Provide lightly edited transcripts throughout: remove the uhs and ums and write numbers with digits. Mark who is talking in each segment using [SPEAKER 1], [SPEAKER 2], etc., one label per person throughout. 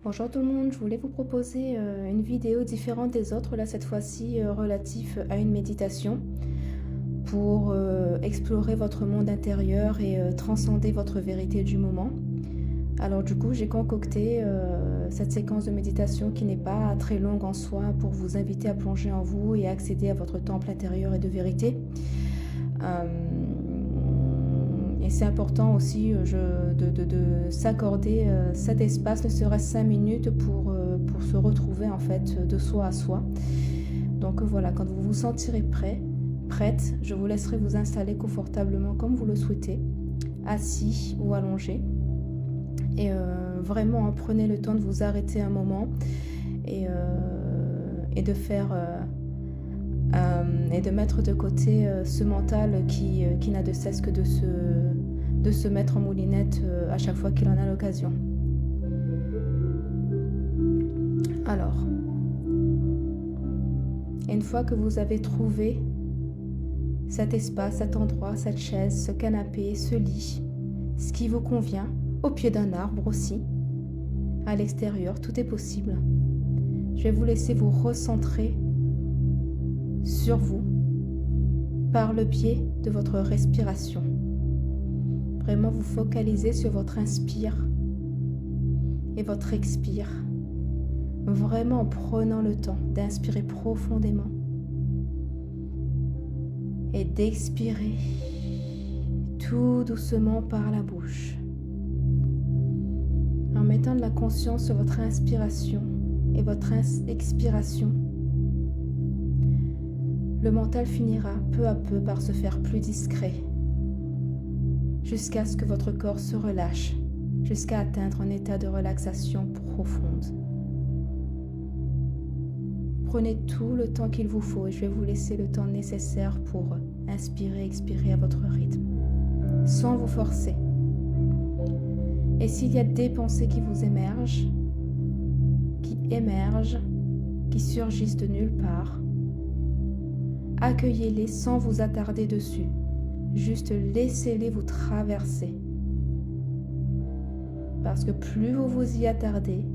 [SPEAKER 1] Bonjour tout le monde, je voulais vous proposer une vidéo différente des autres, là cette fois-ci relative à une méditation pour explorer votre monde intérieur et transcender votre vérité du moment. Alors du coup, j'ai concocté cette séquence de méditation qui n'est pas très longue en soi pour vous inviter à plonger en vous et à accéder à votre temple intérieur et de vérité. Et c'est important aussi de s'accorder cet espace, ne serait-ce 5 minutes pour se retrouver en fait de soi à soi. Donc voilà, quand vous vous sentirez prête, je vous laisserai vous installer confortablement comme vous le souhaitez, assis ou allongé. Et vraiment, prenez le temps de vous arrêter un moment et de faire... et de mettre de côté ce mental qui n'a de cesse que de se mettre en moulinette à chaque fois qu'il en a l'occasion. Alors, une fois que vous avez trouvé cet espace, cet endroit, cette chaise, ce canapé, ce lit, ce qui vous convient, au pied d'un arbre aussi, à l'extérieur, tout est possible. Je vais vous laisser vous recentrer sur vous par le biais de votre respiration. Vraiment vous focaliser sur votre inspire et votre expire. Vraiment en prenant le temps d'inspirer profondément et d'expirer tout doucement par la bouche. En mettant de la conscience sur votre inspiration et votre expiration, le mental finira peu à peu par se faire plus discret, jusqu'à ce que votre corps se relâche, jusqu'à atteindre un état de relaxation profonde. Prenez tout le temps qu'il vous faut et je vais vous laisser le temps nécessaire pour inspirer et expirer à votre rythme, sans vous forcer. Et s'il y a des pensées qui vous émergent, qui surgissent de nulle part, accueillez-les sans vous attarder dessus. Juste laissez-les vous traverser. Parce que plus vous vous y attardez,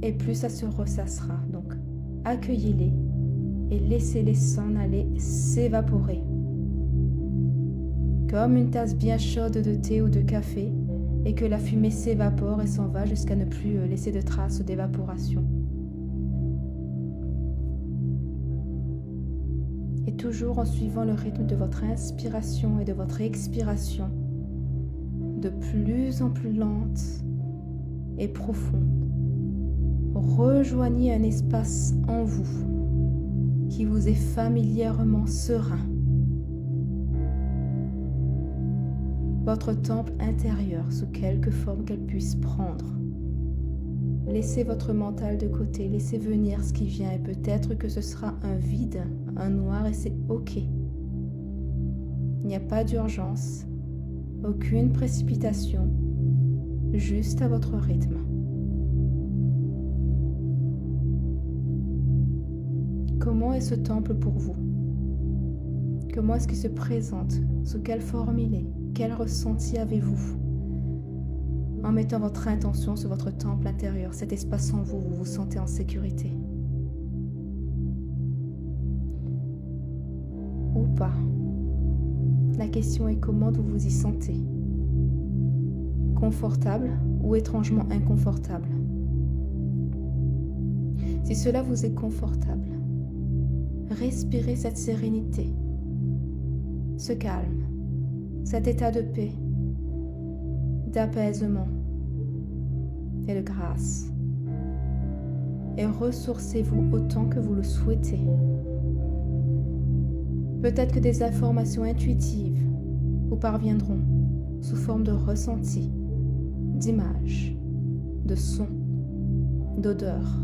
[SPEAKER 1] et plus ça se ressassera. Donc, accueillez-les et laissez-les s'en aller, s'évaporer. Comme une tasse bien chaude de thé ou de café, et que la fumée s'évapore et s'en va jusqu'à ne plus laisser de traces d'évaporation. Et toujours en suivant le rythme de votre inspiration et de votre expiration, de plus en plus lente et profonde, rejoignez un espace en vous qui vous est familièrement serein. Votre temple intérieur, sous quelque forme qu'elle puisse prendre. Laissez votre mental de côté, laissez venir ce qui vient et peut-être que ce sera un vide, un noir et c'est ok. Il n'y a pas d'urgence, aucune précipitation, juste à votre rythme. Comment est ce temple pour vous? Comment est-ce qu'il se présente? Sous quelle forme il est? Quel ressenti avez-vous? En mettant votre intention sur votre temple intérieur, cet espace en vous, vous vous sentez en sécurité. Ou pas. La question est comment vous vous y sentez? Confortable ou étrangement inconfortable? Si cela vous est confortable, respirez cette sérénité, ce calme, cet état de paix, d'apaisement et de grâce. Et ressourcez-vous autant que vous le souhaitez. Peut-être que des informations intuitives vous parviendront sous forme de ressentis, d'images, de sons, d'odeurs.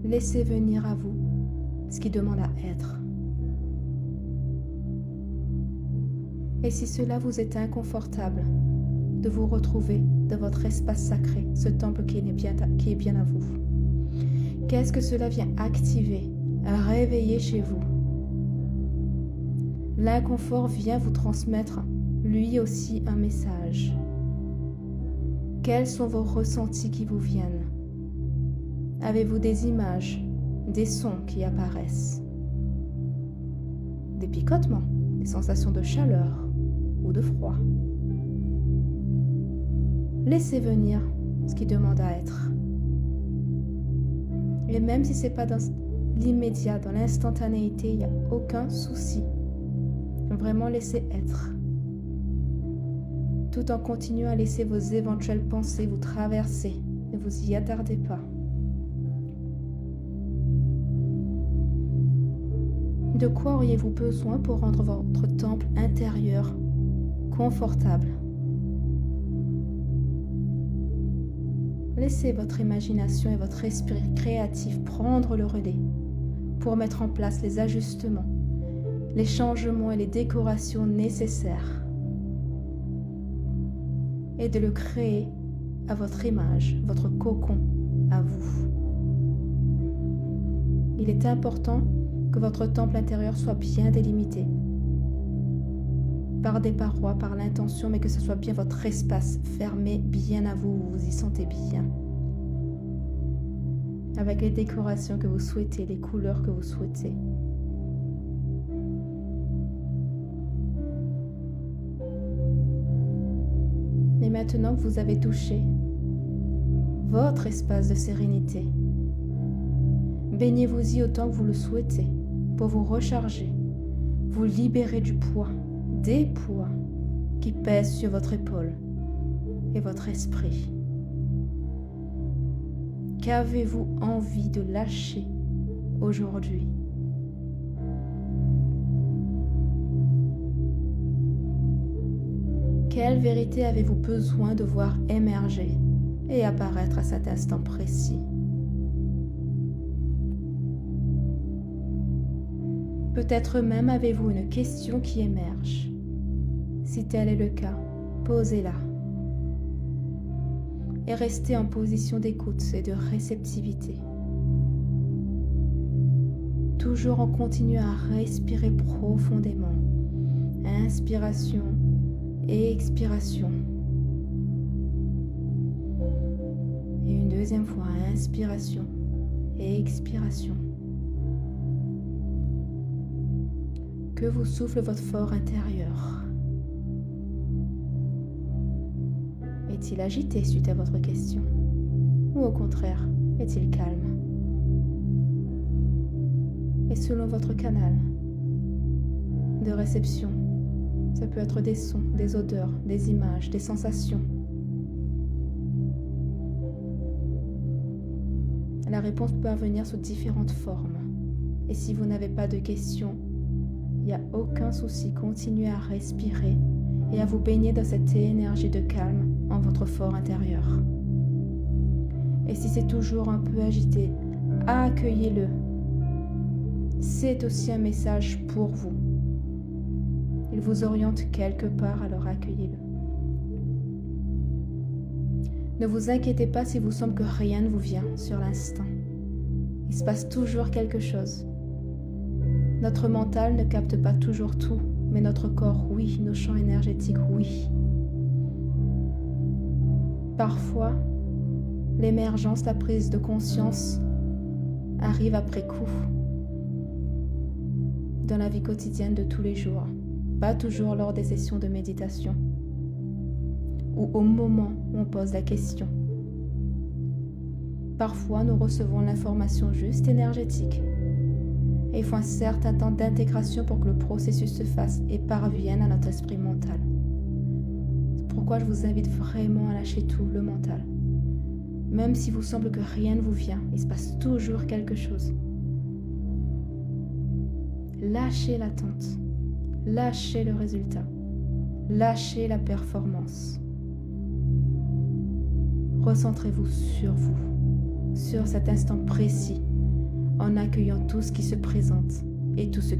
[SPEAKER 1] Laissez venir à vous ce qui demande à être. Et si cela vous est inconfortable, de vous retrouver dans votre espace sacré, ce temple qui est bien à vous. Qu'est-ce que cela vient activer, réveiller chez vous? L'inconfort vient vous transmettre lui aussi un message. Quels sont vos ressentis qui vous viennent? Avez-vous des images, des sons qui apparaissent? Des picotements, des sensations de chaleur ou de froid? Laissez venir ce qui demande à être. Et même si ce n'est pas dans l'immédiat, dans l'instantanéité, il n'y a aucun souci. Vraiment laissez être. Tout en continuant à laisser vos éventuelles pensées vous traverser. Ne vous y attardez pas. De quoi auriez-vous besoin pour rendre votre temple intérieur confortable? Laissez votre imagination et votre esprit créatif prendre le relais pour mettre en place les ajustements, les changements et les décorations nécessaires et de le créer à votre image, votre cocon à vous. Il est important que votre temple intérieur soit bien délimité par des parois, par l'intention, mais que ce soit bien votre espace fermé bien à vous, où vous y sentez bien. Avec les décorations que vous souhaitez, les couleurs que vous souhaitez. Et maintenant que vous avez touché votre espace de sérénité, baignez-vous-y autant que vous le souhaitez pour vous recharger, vous libérer du poids, des poids qui pèsent sur votre épaule et votre esprit. Qu'avez-vous envie de lâcher aujourd'hui? Quelle vérité avez-vous besoin de voir émerger et apparaître à cet instant précis? Peut-être même avez-vous une question qui émerge. Si tel est le cas, posez-la. Et restez en position d'écoute et de réceptivité. Toujours en continuant à respirer profondément. Inspiration et expiration. Et une deuxième fois, inspiration et expiration. Que vous souffle votre fort intérieur. Est-il agité suite à votre question? Ou au contraire, est-il calme? Et selon votre canal de réception, ça peut être des sons, des odeurs, des images, des sensations. La réponse peut venir sous différentes formes. Et si vous n'avez pas de questions, il n'y a aucun souci. Continuez à respirer et à vous baigner dans cette énergie de calme en votre fort intérieur. Et si c'est toujours un peu agité, accueillez-le. C'est aussi un message pour vous. Il vous oriente quelque part, alors accueillez-le. Ne vous inquiétez pas s'il vous semble que rien ne vous vient sur l'instant. Il se passe toujours quelque chose. Notre mental ne capte pas toujours tout, mais notre corps, oui, nos champs énergétiques, oui. Parfois, l'émergence, la prise de conscience arrive après coup, dans la vie quotidienne de tous les jours, pas toujours lors des sessions de méditation, ou au moment où on pose la question. Parfois, nous recevons l'information juste énergétique, et il faut un certain temps d'intégration pour que le processus se fasse et parvienne à notre esprit mental. C'est pourquoi je vous invite vraiment à lâcher tout, le mental. Même s'il vous semble que rien ne vous vient, il se passe toujours quelque chose. Lâchez l'attente, lâchez le résultat, lâchez la performance. Recentrez-vous sur vous, sur cet instant précis, en accueillant tout ce qui se présente et tout ce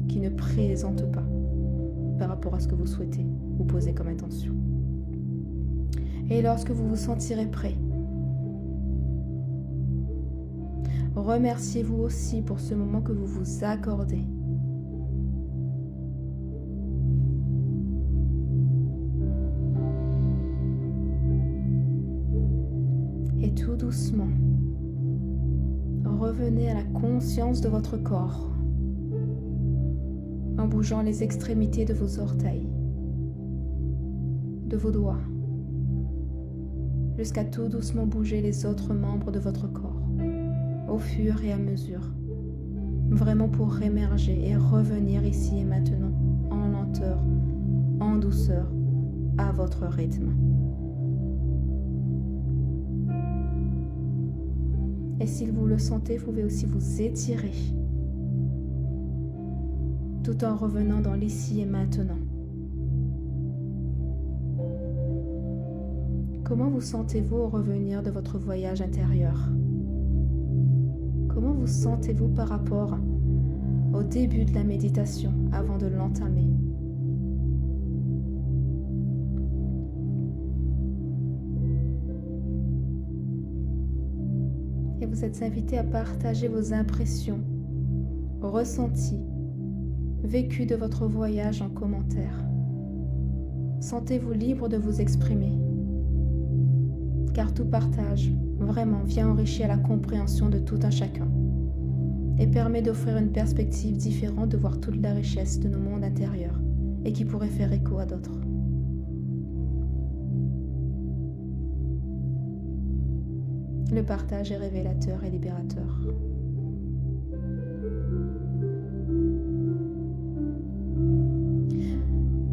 [SPEAKER 1] qui ne présente pas par rapport à ce que vous souhaitez vous poser comme intention. Et lorsque vous vous sentirez prêt, remerciez-vous aussi pour ce moment que vous vous accordez. tout doucement, revenez à la conscience de votre corps en bougeant les extrémités de vos orteils, de vos doigts, jusqu'à tout doucement bouger les autres membres de votre corps, au fur et à mesure, vraiment pour émerger et revenir ici et maintenant, en lenteur, en douceur, à votre rythme. Et si vous le sentez, vous pouvez aussi vous étirer, tout en revenant dans l'ici et maintenant. Comment vous sentez-vous au revenir de votre voyage intérieur? Comment vous sentez-vous par rapport au début de la méditation avant de l'entamer? Et vous êtes invité à partager vos impressions, ressentis, vécus de votre voyage en commentaire. Sentez-vous libre de vous exprimer, car tout partage, vraiment, vient enrichir la compréhension de tout un chacun et permet d'offrir une perspective différente de voir toute la richesse de nos mondes intérieurs et qui pourrait faire écho à d'autres. Le partage est révélateur et libérateur.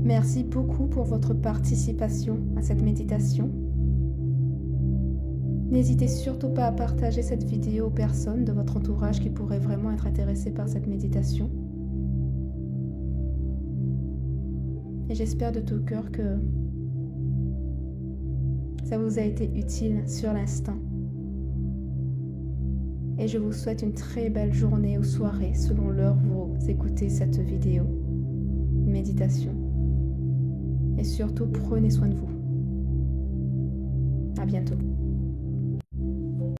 [SPEAKER 1] Merci beaucoup pour votre participation à cette méditation. N'hésitez surtout pas à partager cette vidéo aux personnes de votre entourage qui pourraient vraiment être intéressées par cette méditation. Et j'espère de tout cœur que ça vous a été utile sur l'instant. Et je vous souhaite une très belle journée ou soirée selon l'heure où vous écoutez cette vidéo, une méditation. Et surtout, prenez soin de vous. À bientôt.